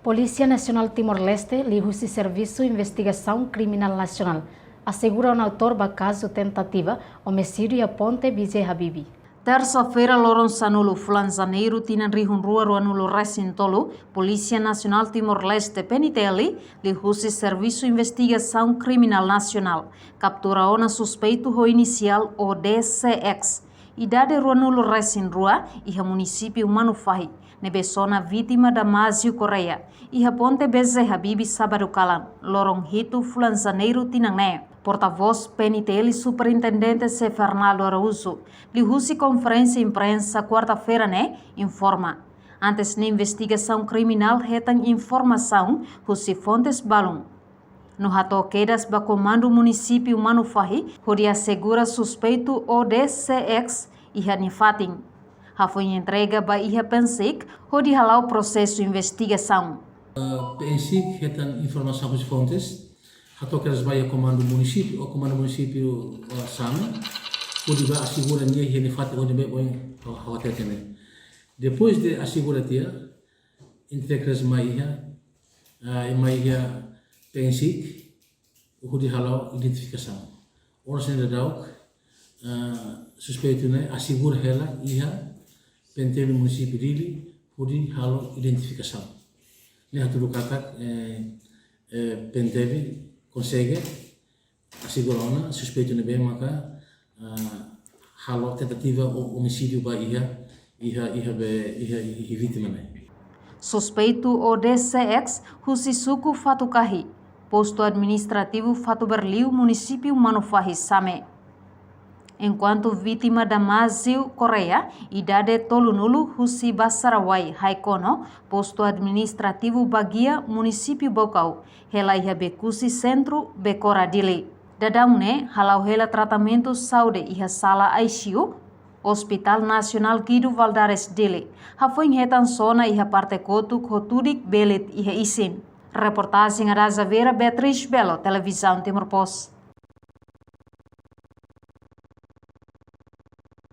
Polícia Nacional Timor-Leste, Lihusi Serviço Investigação Criminal Nacional, assegura o autor do caso tentativa homicídio a Ponte BJ Habibi. Terça-feira, Loron Sanulo, Flanzaneiro, Tinan Rihun Rua, Ruanulo Recintolo, Polícia Nacional Timor-Leste, PNTL, Lihusi Serviço Investigação Criminal Nacional, captura ona suspeito ho inicial o DCX, idade Ruanulo Recin Rua, e a município Manufahi, nebessona vítima da Másio Correia, e a Ponte BJ Habibi Sábado Calan, Loron Hito, Flanzaneiro, Tinanné. Porta-voz PNTL Superintendente C. Fernando Araújo, Lihusi conferência imprensa quarta-feira, informa. Antes na investigação criminal, retam informação, Husi Fontes Balum. No ratoqueiras do comando município Manufahi, onde assegura suspeito o DCX e Hanifatin. A foi entrega para Iha Pensik, onde halau processo de investigação. Pensik retam informação Husi Fontes, ratoqueiras vai ao comando município Sama, onde vai assegurar ninguém que Hanifatin onde vai ao depois de assegurar tia, entregas Maia Pensik, o de halau identificação. Ora sendo dauk suspeito assegura ela ia pentele município dele o de halau identificação. Né tudo kata pentele consegue assegurar ona suspeito bem maka halau tentativa homicídio ba ia vítima Suspeito o DCX Husisuku Fatukahi, posto administrativo Fatuberliu, município Manufahi Same. Enquanto vítima da Másio Correia, idade Tolunulu Husi Basarawai Haikono, posto administrativo Bagia, município Bocau, hela iha Bekusi Centro Becoradile. Dadaune halau hela tratamento saúde iha sala ICU, Hospital Nacional Guido Valdares Dele, hafoi hetan sona iha parte kotuk hotudik belit iha isin. Reportagem Araza Vera Beatriz Belo, Televisão Timor Post.